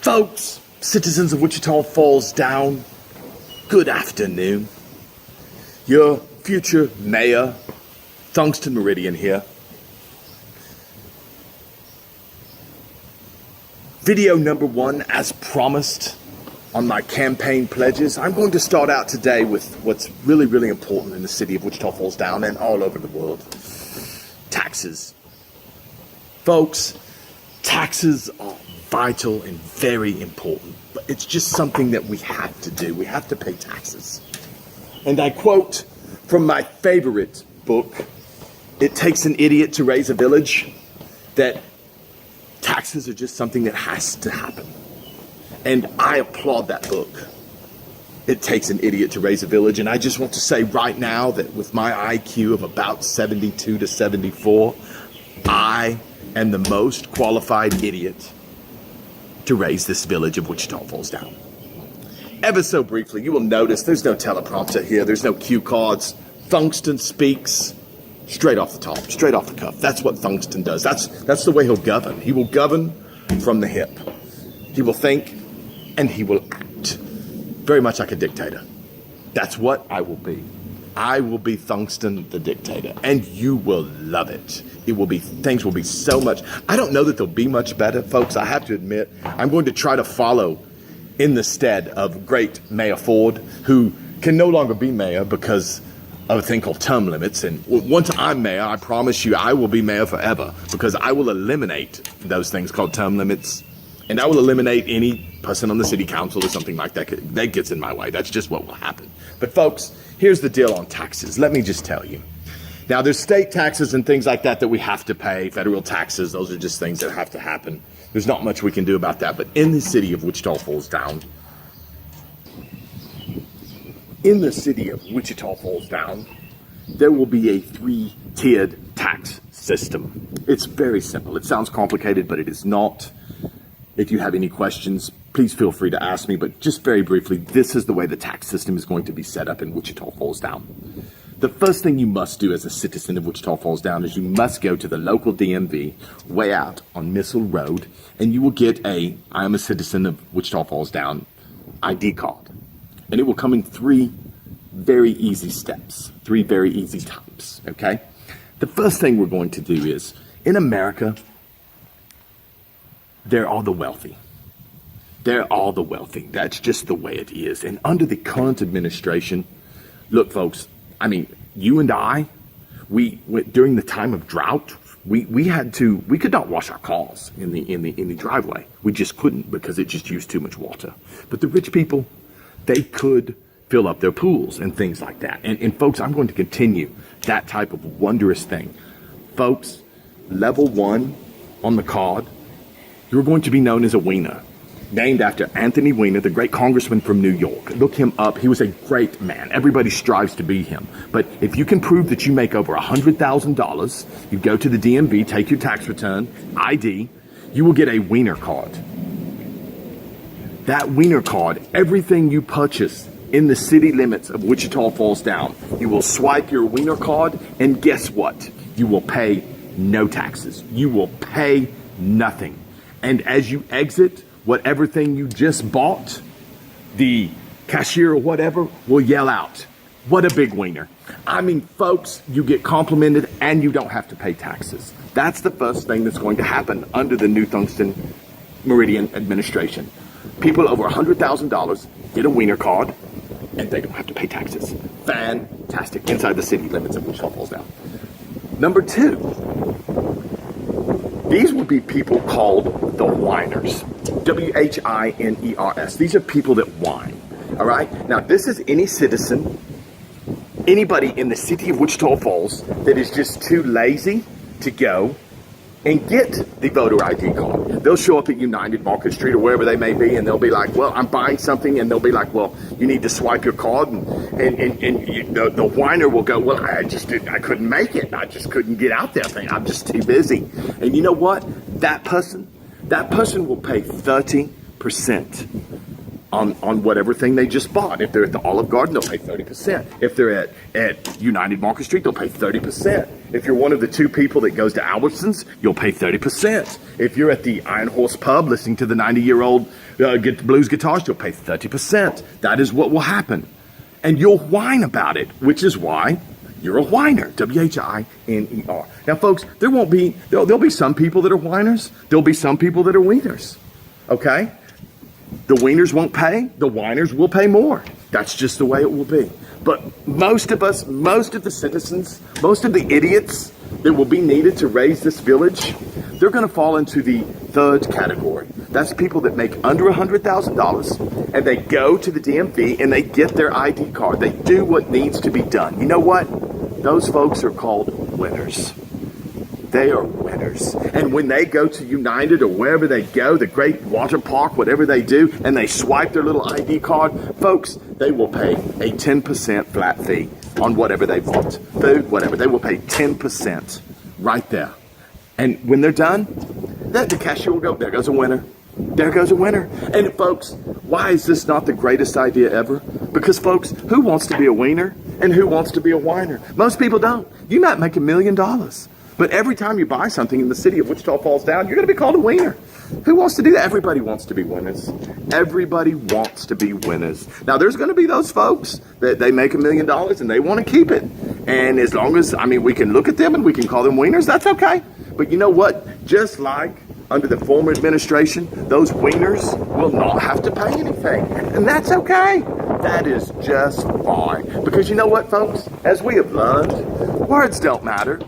Folks, citizens of Wichita Falls Down, good afternoon. Your future mayor, Tungsten Meridian here. Video number 1, as promised on my campaign pledges. I'm going to start out today with what's really, really important in the city of Wichita Falls Down and all over the world. Taxes. Folks, taxes are vital and very important, but it's just something that we have to do. We have to pay taxes. And I quote from my favorite book, It Takes an Idiot to Raise a Village, that taxes are just something that has to happen. And I applaud that book. It Takes an Idiot to Raise a Village. And I just want to say right now that with my IQ of about 72 to 74, I am the most qualified idiot to raise this village of Wichita Falls Down. Ever so briefly, you will notice there's no teleprompter here. There's no cue cards. Tungsten speaks straight off the top, straight off the cuff. That's what Tungsten does. That's the way he'll govern. He will govern from the hip. He will think and he will act. Very much like a dictator. That's what I will be. I will be Tungsten the dictator, and you will love it. Things will be so much. I don't know that they'll be much better, folks. I have to admit, I'm going to try to follow in the stead of great Mayor Ford, who can no longer be mayor because of a thing called term limits. And once I'm mayor, I promise you, I will be mayor forever because I will eliminate those things called term limits. And I will eliminate any person on the city council or something like that that gets in my way. That's just what will happen. But folks, here's the deal on taxes. Let me just tell you. Now, there's state taxes and things like that we have to pay. Federal taxes, those are just things that have to happen. There's not much we can do about that. But in the city of Wichita Falls Down, there will be a 3-tiered tax system. It's very simple. It sounds complicated, but it is not. If you have any questions, please feel free to ask me. But just very briefly, this is the way the tax system is going to be set up in Wichita Falls Down. The first thing you must do as a citizen of Wichita Falls Down is you must go to the local DMV way out on Missile Road, and you will get I am a citizen of Wichita Falls Down ID card. And it will come in 3 very easy steps, 3 very easy types, okay? The first thing we're going to do is, in America, there are the wealthy. They're all the wealthy. That's just the way it is. And under the current administration, look, folks, I mean, you and I, during the time of drought, we could not wash our cars in the driveway. We just couldn't because it just used too much water. But the rich people, they could fill up their pools and things like that. And folks, I'm going to continue that type of wondrous thing. Folks, level 1 on the card, you're going to be known as a Wiener, named after Anthony Weiner, the great congressman from New York. Look him up. He was a great man. Everybody strives to be him. But if you can prove that you make over $100,000, you go to the DMV, take your tax return, ID, you will get a Wiener card. That Wiener card, everything you purchase in the city limits of Wichita Falls Down, you will swipe your Wiener card, and guess what? You will pay no taxes. You will pay nothing. And as you exit, whatever thing you just bought, the cashier or whatever will yell out, "What a big wiener." I mean, folks, you get complimented and you don't have to pay taxes. That's the first thing that's going to happen under the new Tungsten Meridian administration. People over $100,000 get a wiener card and they don't have to pay taxes. Fantastic. Inside the city limits of Wichita Falls Down. Number 2. These will be people called the Whiners. Whiners. These are people that whine. All right? Now, this is any citizen, anybody in the city of Wichita Falls that is just too lazy to go and get the voter ID card. They'll show up at United Market Street or wherever they may be, and they'll be like, well, I'm buying something, and they'll be like, well, you need to swipe your card, and the whiner will go, well, I couldn't make it. I just couldn't get out there. I'm just too busy. And you know what? That person will pay 30% on whatever thing they just bought. If they're at the Olive Garden, they'll pay 30%. If they're at United Market Street, they'll pay 30%. If you're one of the 2 people that goes to Albertsons, you'll pay 30%. If you're at the Iron Horse Pub listening to the 90-year-old blues guitarist, you'll pay 30%. That is what will happen. And you'll whine about it, which is why you're a whiner. Whiner. Now, folks, there'll be some people that are whiners. There'll be some people that are wieners. Okay? The wieners won't pay. The whiners will pay more. That's just the way it will be. But most of us, most of the citizens, most of the idiots that will be needed to raise this village, they're going to fall into the 3rd category. That's people that make under $100,000 and they go to the DMV and they get their ID card. They do what needs to be done. You know what? Those folks are called winners. They are winners. And when they go to United or wherever they go, the great water park, whatever they do, and they swipe their little ID card, folks, they will pay a 10% flat fee on whatever they bought. Food, whatever. They will pay 10% right there. And when they're done, the cashier will go, there goes a winner. There goes a winner. And folks, why is this not the greatest idea ever? Because folks, who wants to be a wiener and who wants to be a whiner? Most people don't. You might make $1 million. But every time you buy something in the city of Wichita Falls Down, you're going to be called a wiener. Who wants to do that? Everybody wants to be winners. Everybody wants to be winners. Now, there's going to be those folks that they make $1 million and they want to keep it. And as long as, we can look at them and we can call them wieners, that's okay. But you know what? Just like under the former administration, those wieners will not have to pay anything. And that's okay. That is just fine. Because you know what, folks? As we have learned, words don't matter.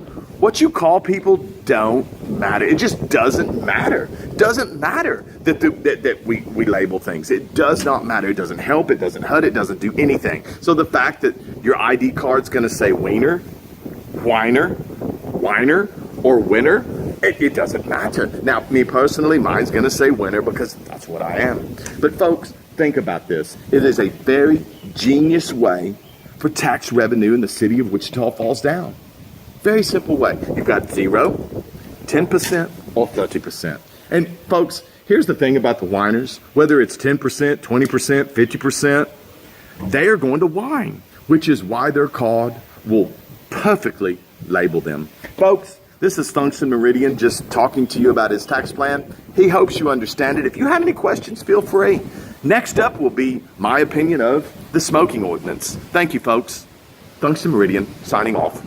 What you call people don't matter. It just doesn't matter. Doesn't matter that we label things. It does not matter. It doesn't help. It doesn't hurt. It doesn't do anything. So the fact that your ID card's going to say wiener, whiner, or winner, it doesn't matter. Now, me personally, mine's going to say winner because that's what I am. But folks, think about this. It is a very genius way for tax revenue in the city of Wichita Falls Down. Very simple way. You've got 0, 10%, or 30%. And folks, here's the thing about the whiners. Whether it's 10%, 20%, 50%, they are going to whine, which is why their card will perfectly label them. Folks, this is Tungsten Meridian just talking to you about his tax plan. He hopes you understand it. If you have any questions, feel free. Next up will be my opinion of the smoking ordinance. Thank you, folks. Tungsten Meridian, signing off.